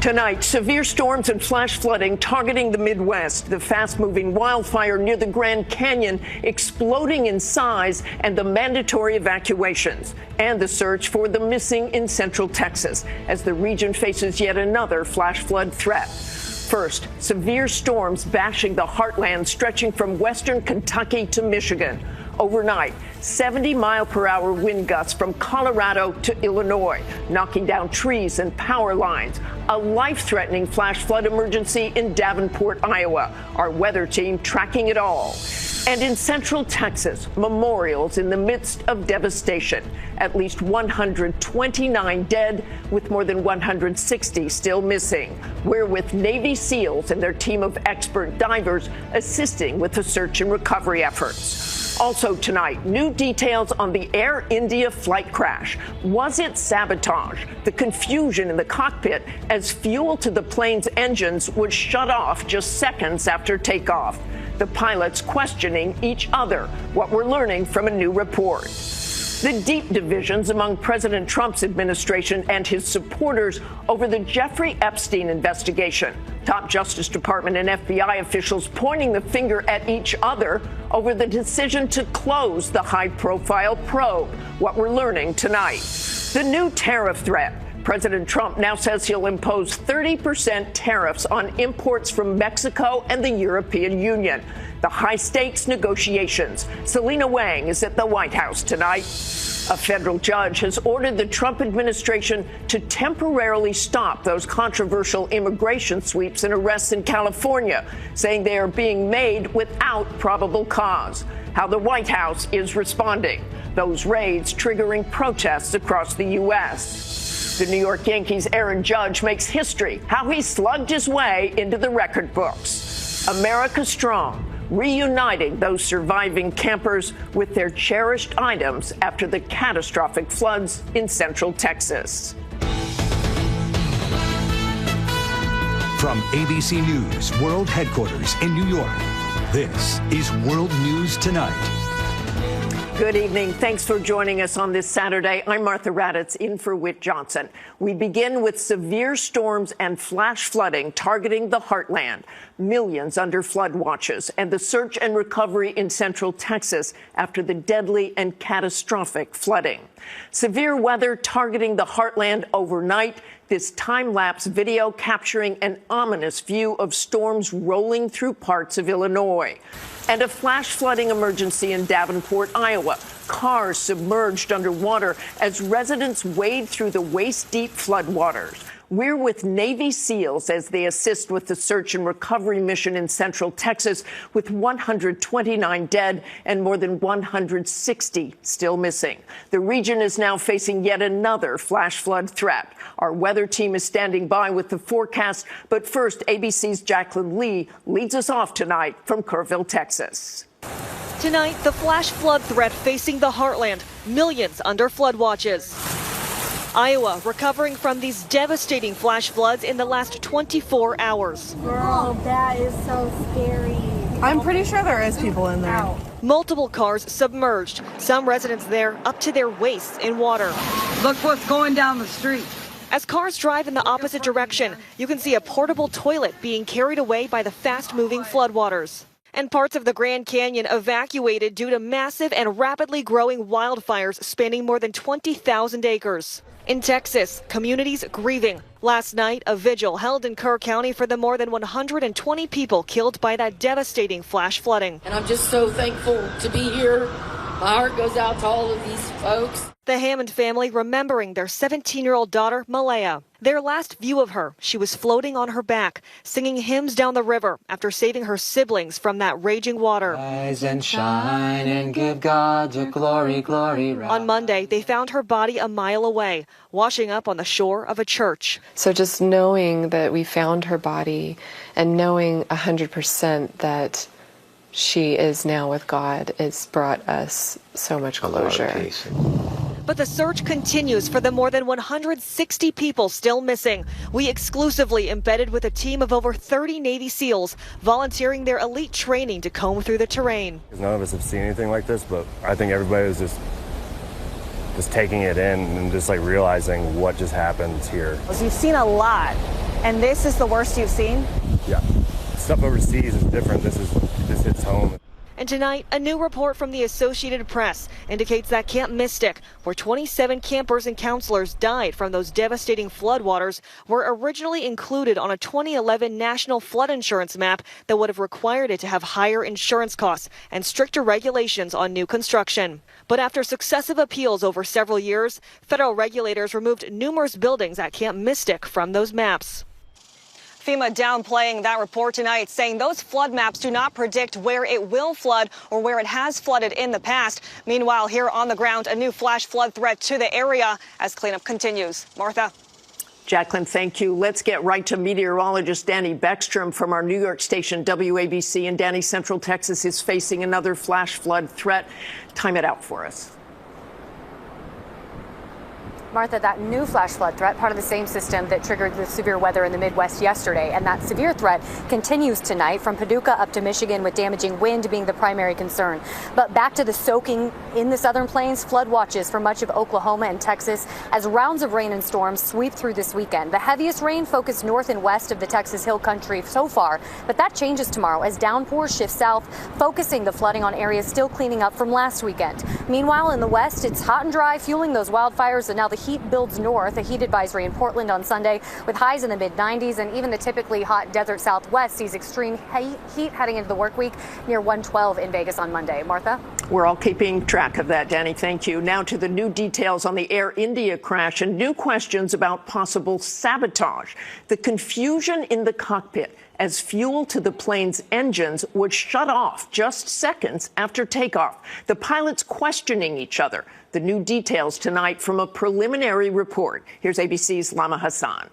Tonight, severe storms and flash flooding targeting the Midwest, the fast-moving wildfire near the Grand Canyon exploding in size, and the mandatory evacuations, and the search for the missing in Central Texas as the region faces yet another flash flood threat. First, severe storms bashing the heartland stretching from western Kentucky to Michigan. Overnight, 70-mile-per-hour wind gusts from Colorado to Illinois, knocking down trees and power lines. A life-threatening flash flood emergency in Davenport, Iowa. Our weather team tracking it all. And in Central Texas, memorials in the midst of devastation. At least 129 dead, with more than 160 still missing. We're with Navy SEALs and their team of expert divers assisting with the search and recovery efforts. Also tonight, new details on the Air India flight crash. Was it sabotage? The confusion in the cockpit as fuel to the plane's engines was shut off just seconds after takeoff. The pilots questioning each other. What we're learning from a new report. The deep divisions among President Trump's administration and his supporters over the Jeffrey Epstein investigation. Top Justice Department and FBI officials pointing the finger at each other over the decision to close the high-profile probe. What we're learning tonight. The new tariff threat. President Trump now says he'll impose 30% tariffs on imports from Mexico and the European Union. The high-stakes negotiations. Selina Wang is at the White House tonight. A federal judge has ordered the Trump administration to temporarily stop those controversial immigration sweeps and arrests in California, saying they are being made without probable cause. How the White House is responding. Those raids triggering protests across the U.S. The New York Yankees' Aaron Judge makes history, how he slugged his way into the record books. America strong, reuniting those surviving campers with their cherished items after the catastrophic floods in Central Texas. From ABC News World Headquarters in New York, this is World News Tonight. Good evening. Thanks for joining us on this Saturday. I'm Martha Raddatz, in for Whit Johnson. We begin with severe storms and flash flooding targeting the heartland. Millions under flood watches and the search and recovery in Central Texas after the deadly and catastrophic flooding. Severe weather targeting the heartland overnight. This time-lapse video capturing an ominous view of storms rolling through parts of Illinois. And a flash flooding emergency in Davenport, Iowa. Cars submerged underwater as residents wade through the waist-deep floodwaters. We're with Navy SEALs as they assist with the search and recovery mission in Central Texas, with 129 dead and more than 160 still missing. The region is now facing yet another flash flood threat. Our weather team is standing by with the forecast. But first, ABC's Jaclyn Lee leads us off tonight from Kerrville, Texas. Tonight, the flash flood threat facing the heartland, millions under flood watches. Iowa recovering from these devastating flash floods in the last 24 hours. Girl, that is so scary. I'm pretty sure there is people in there. Ow. Multiple cars submerged, some residents there up to their waists in water. Look what's going down the street. As cars drive in the opposite direction, you can see a portable toilet being carried away by the fast-moving floodwaters. And parts of the Grand Canyon evacuated due to massive and rapidly growing wildfires spanning more than 20,000 acres. In Texas, communities grieving. Last night, a vigil held in Kerr County for the more than 120 people killed by that devastating flash flooding. And I'm just so thankful to be here. My heart goes out to all of these folks. The Hammond family remembering their 17-year-old daughter, Malaya. Their last view of her, she was floating on her back, singing hymns down the river after saving her siblings from that raging water. Rise and shine and give God the glory, glory. On Monday, they found her body a mile away, washing up on the shore of a church. So just knowing that we found her body and knowing 100% that she is now with God, it's brought us so much closure. But the search continues for the more than 160 people still missing. We exclusively embedded with a team of over 30 Navy SEALs, volunteering their elite training to comb through the terrain. None of us have seen anything like this, but I think everybody was just taking it in and just like realizing what just happened here. You've seen a lot And this is the worst you've seen? Yeah. Stuff overseas is different. This hits home. And tonight, a new report from the Associated Press indicates that Camp Mystic, where 27 campers and counselors died from those devastating floodwaters, were originally included on a 2011 national flood insurance map that would have required it to have higher insurance costs and stricter regulations on new construction. But after successive appeals over several years, federal regulators removed numerous buildings at Camp Mystic from those maps. FEMA downplaying that report tonight, saying those flood maps do not predict where it will flood or where it has flooded in the past. Meanwhile, here on the ground, a new flash flood threat to the area as cleanup continues. Martha. Jaclyn, thank you. Let's get right to meteorologist Danny Beckstrom from our New York station WABC. And Danny, Central Texas is facing another flash flood threat. Time it out for us. Martha, that new flash flood threat, part of the same system that triggered the severe weather in the Midwest yesterday. And that severe threat continues tonight from Paducah up to Michigan, with damaging wind being the primary concern. But back to the soaking in the southern plains, flood watches for much of Oklahoma and Texas as rounds of rain and storms sweep through this weekend. The heaviest rain focused north and west of the Texas Hill Country so far, but that changes tomorrow as downpours shift south, focusing the flooding on areas still cleaning up from last weekend. Meanwhile, in the west, it's hot and dry, fueling those wildfires, and now the heat builds north. A heat advisory in Portland on Sunday with highs in the mid-90s, and even the typically hot desert Southwest sees extreme heat heading into the work week near 112 in Vegas on Monday. Martha? We're all keeping track of that, Danny. Thank you. Now to the new details on the Air India crash and new questions about possible sabotage. The confusion in the cockpit as fuel to the plane's engines would shut off just seconds after takeoff. The pilots questioning each other. The new details tonight from a preliminary report. Here's ABC's Lama Hasan.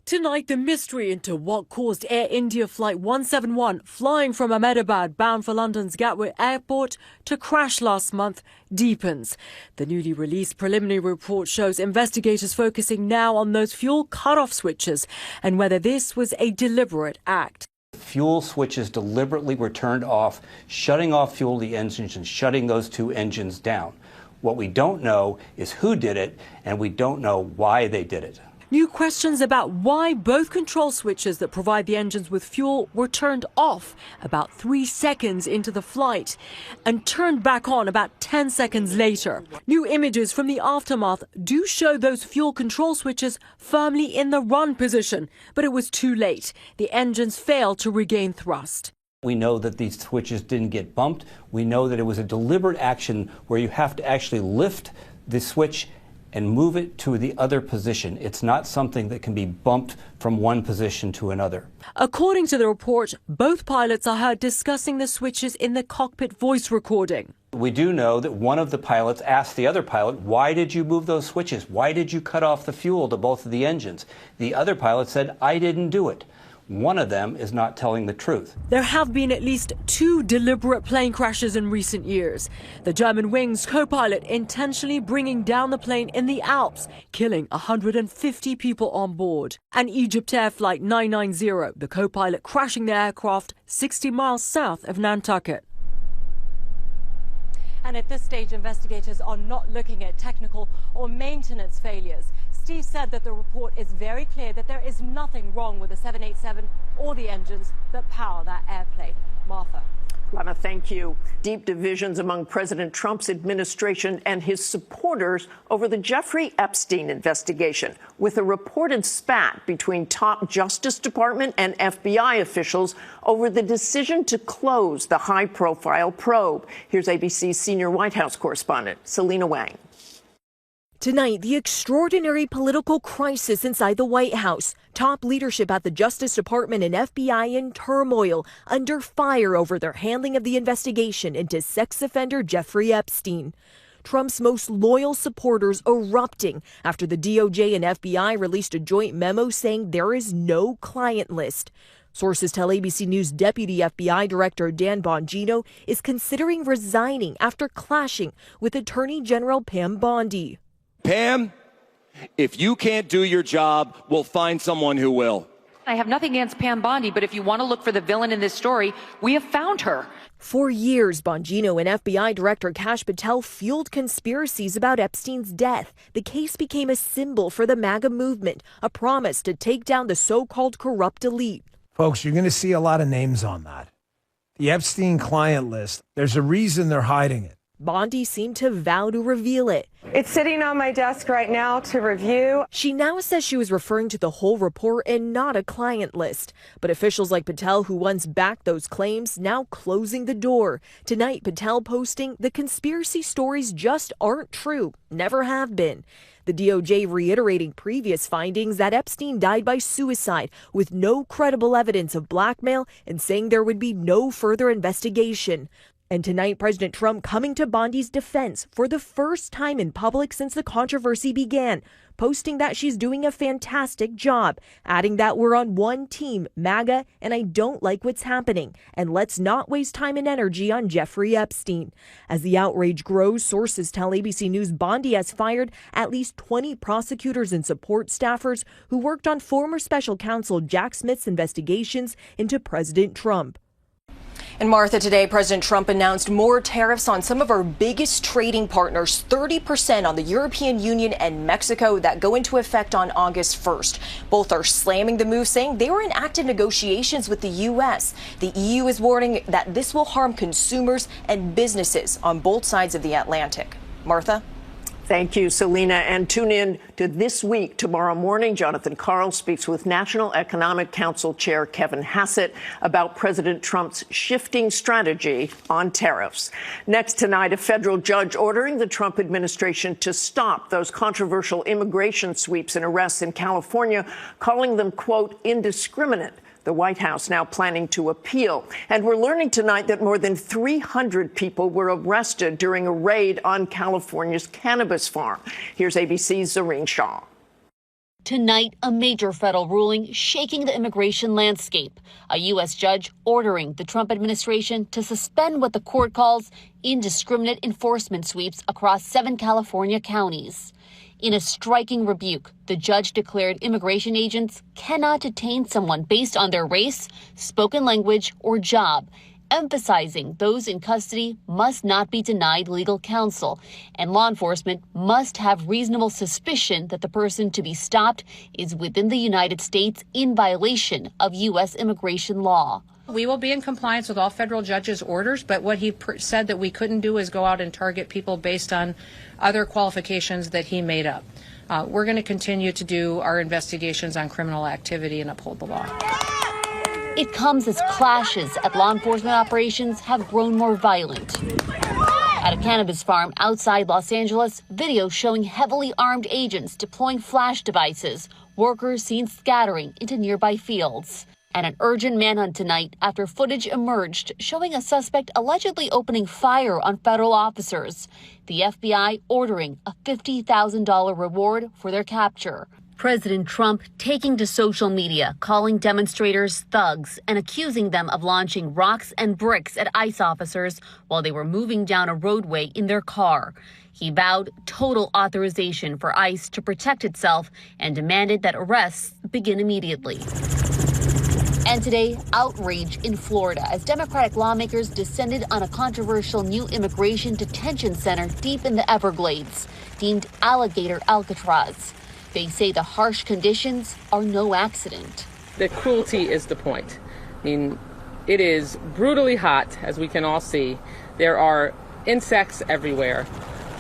Tonight, the mystery into what caused Air India Flight 171, flying from Ahmedabad bound for London's Gatwick Airport, to crash last month deepens. The newly released preliminary report shows investigators focusing now on those fuel cutoff switches and whether this was a deliberate act. Fuel switches deliberately were turned off, shutting off fuel to the engines and shutting those two engines down. What we don't know is who did it, and we don't know why they did it. New questions about why both control switches that provide the engines with fuel were turned off about 3 seconds into the flight and turned back on about 10 seconds later. New images from the aftermath do show those fuel control switches firmly in the run position, but it was too late. The engines failed to regain thrust. We know that these switches didn't get bumped. We know that it was a deliberate action where you have to actually lift the switch and move it to the other position. It's not something that can be bumped from one position to another. According to the report, both pilots are heard discussing the switches in the cockpit voice recording. We do know that one of the pilots asked the other pilot, why did you move those switches? Why did you cut off the fuel to both of the engines? The other pilot said, I didn't do it. One of them is not telling the truth. There have been at least 2 deliberate plane crashes in recent years. The German Wings co-pilot intentionally bringing down the plane in the Alps, killing 150 people on board. And Egypt Air Flight 990, the co-pilot crashing the aircraft 60 miles south of Nantucket. And at this stage, investigators are not looking at technical or maintenance failures. Steve said that the report is very clear that there is nothing wrong with the 787 or the engines that power that airplane. Martha. Lama, thank you. Deep divisions among President Trump's administration and his supporters over the Jeffrey Epstein investigation, with a reported spat between top Justice Department and FBI officials over the decision to close the high-profile probe. Here's ABC's senior White House correspondent, Selina Wang. Tonight, the extraordinary political crisis inside the White House. Top leadership at the Justice Department and FBI in turmoil, under fire over their handling of the investigation into sex offender Jeffrey Epstein. Trump's most loyal supporters erupting after the DOJ and FBI released a joint memo saying there is no client list. Sources tell ABC News Deputy FBI Director Dan Bongino is considering resigning after clashing with Attorney General Pam Bondi. Pam, if you can't do your job, we'll find someone who will. I have nothing against Pam Bondi, but if you want to look for the villain in this story, we have found her. For years, Bongino and FBI Director Kash Patel fueled conspiracies about Epstein's death. The case became a symbol for the MAGA movement, a promise to take down the so-called corrupt elite. Folks, you're going to see a lot of names on that. The Epstein client list, there's a reason they're hiding it. Bondi seemed to vow to reveal it. It's sitting on my desk right now to review. She now says she was referring to the whole report and not a client list. But officials like Patel, who once backed those claims, now closing the door. Tonight, Patel posting the conspiracy stories just aren't true, never have been. The DOJ reiterating previous findings that Epstein died by suicide with no credible evidence of blackmail and saying there would be no further investigation. And tonight, President Trump coming to Bondi's defense for the first time in public since the controversy began, posting that she's doing a fantastic job, adding that we're on one team, MAGA, and I don't like what's happening, and let's not waste time and energy on Jeffrey Epstein. As the outrage grows, sources tell ABC News Bondi has fired at least 20 prosecutors and support staffers who worked on former special counsel Jack Smith's investigations into President Trump. And Martha, today President Trump announced more tariffs on some of our biggest trading partners, 30% on the European Union and Mexico, that go into effect on August 1st. Both are slamming the move, saying they were in active negotiations with the U.S. The EU is warning that this will harm consumers and businesses on both sides of the Atlantic. Martha? Thank you, Selina. And tune in to This Week tomorrow morning. Jonathan Karl speaks with National Economic Council Chair Kevin Hassett about President Trump's shifting strategy on tariffs. Next tonight, a federal judge ordering the Trump administration to stop those controversial immigration sweeps and arrests in California, calling them, quote, indiscriminate. The White House now planning to appeal. And we're learning tonight that more than 300 people were arrested during a raid on California's cannabis farm. Here's ABC's Zareen Shaw. Tonight, a major federal ruling shaking the immigration landscape. A U.S. judge ordering the Trump administration to suspend what the court calls indiscriminate enforcement sweeps across 7 California counties. In a striking rebuke, the judge declared immigration agents cannot detain someone based on their race, spoken language, or job, emphasizing those in custody must not be denied legal counsel, and law enforcement must have reasonable suspicion that the person to be stopped is within the United States in violation of U.S. immigration law. We will be in compliance with all federal judges' orders, but what he said that we couldn't do is go out and target people based on other qualifications that he made up. We're going to continue to do our investigations on criminal activity and uphold the law. It comes as clashes at law enforcement operations have grown more violent. At a cannabis farm outside Los Angeles, video showing heavily armed agents deploying flash devices, workers seen scattering into nearby fields. And an urgent manhunt tonight after footage emerged showing a suspect allegedly opening fire on federal officers. The FBI ordering a $50,000 reward for their capture. President Trump taking to social media, calling demonstrators thugs and accusing them of launching rocks and bricks at ICE officers while they were moving down a roadway in their car. He vowed total authorization for ICE to protect itself and demanded that arrests begin immediately. And today, outrage in Florida as Democratic lawmakers descended on a controversial new immigration detention center deep in the Everglades, deemed Alligator Alcatraz. They say the harsh conditions are no accident. The cruelty is the point. I mean, it is brutally hot, as we can all see. There are insects everywhere.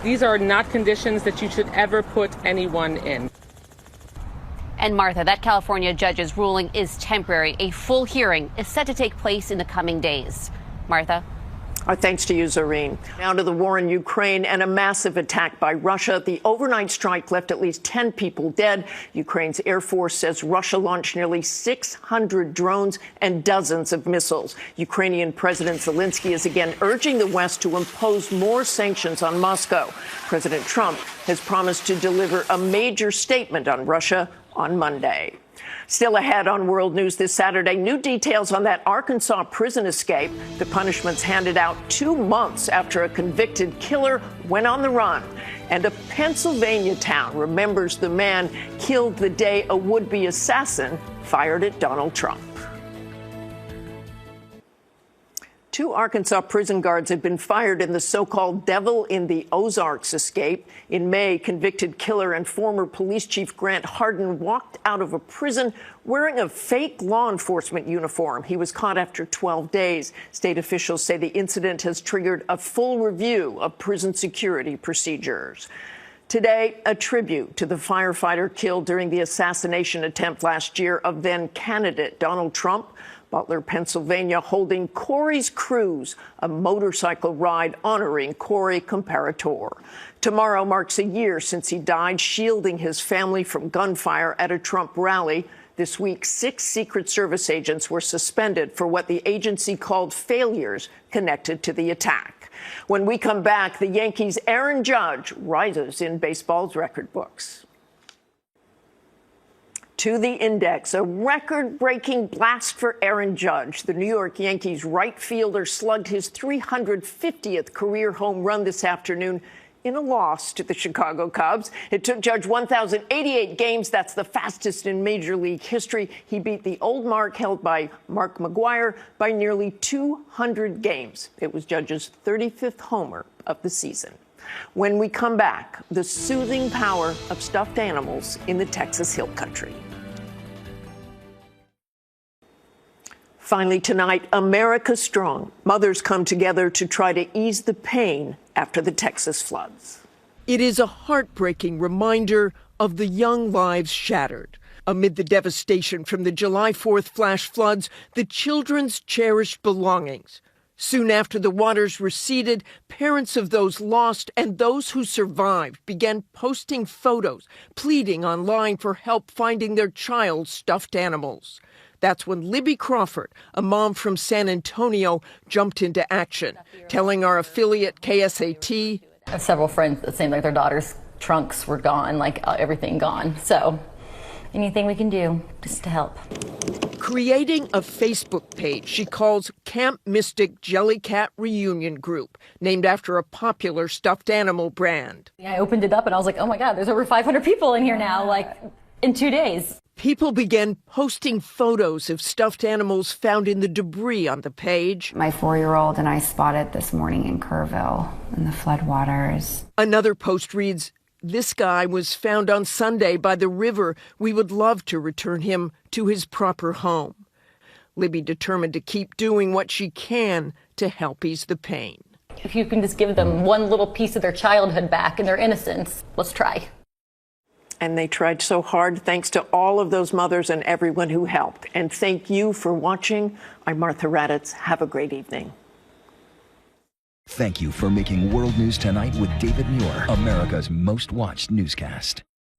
These are not conditions that you should ever put anyone in. And Martha, that California judge's ruling is temporary. A full hearing is set to take place in the coming days. Martha? Our thanks to you, Zareen. Now to the war in Ukraine and a massive attack by Russia. The overnight strike left at least 10 people dead. Ukraine's Air Force says Russia launched nearly 600 drones and dozens of missiles. Ukrainian President Zelensky is again urging the West to impose more sanctions on Moscow. President Trump has promised to deliver a major statement on Russia on Monday. Still ahead on World News this Saturday, new details on that Arkansas prison escape. The punishments handed out 2 months after a convicted killer went on the run. And a Pennsylvania town remembers the man killed the day a would-be assassin fired at Donald Trump. 2 Arkansas prison guards have been fired in the so-called Devil in the Ozarks escape. In May, convicted killer and former police chief Grant Hardin walked out of a prison wearing a fake law enforcement uniform. He was caught after 12 days. State officials say the incident has triggered a full review of prison security procedures. Today, a tribute to the firefighter killed during the assassination attempt last year of then-candidate Donald Trump. Butler, Pennsylvania, holding Corey's Cruise, a motorcycle ride honoring Corey Comparator. Tomorrow marks a year since he died shielding his family from gunfire at a Trump rally. This week, 6 Secret Service agents were suspended for what the agency called failures connected to the attack. When we come back, the Yankees' Aaron Judge rises in baseball's record books. To the index, a record-breaking blast for Aaron Judge. The New York Yankees right fielder slugged his 350th career home run this afternoon in a loss to the Chicago Cubs. It took Judge 1,088 games. That's the fastest in Major League history. He beat the old mark held by Mark McGwire by nearly 200 games. It was Judge's 35th homer of the season. When we come back, the soothing power of stuffed animals in the Texas Hill Country. Finally tonight, America Strong. Mothers come together to try to ease the pain after the Texas floods. It is a heartbreaking reminder of the young lives shattered. Amid the devastation from the July 4th flash floods, the children's cherished belongings. Soon after the waters receded, parents of those lost and those who survived began posting photos, pleading online for help finding their child's stuffed animals. That's when Libby Crawford, a mom from San Antonio, jumped into action, telling our affiliate KSAT, I have several friends that seemed like their daughter's trunks were gone, like everything gone. So anything we can do just to help. Creating a Facebook page she calls Camp Mystic Jellycat Reunion Group, named after a popular stuffed animal brand. I opened it up and I was like, oh my God, there's over 500 people in here now, like in 2 days. People began posting photos of stuffed animals found in the debris on the page. My 4-year-old and I spotted this morning in Kerrville in the floodwaters. Another post reads, "This guy was found on Sunday by the river. We would love to return him to his proper home." Libby determined to keep doing what she can to help ease the pain. If you can just give them one little piece of their childhood back and their innocence, let's try. And they tried so hard. Thanks to all of those mothers and everyone who helped. And thank you for watching. I'm Martha Raddatz. Have a great evening. Thank you for making World News Tonight with David Muir, America's most watched newscast.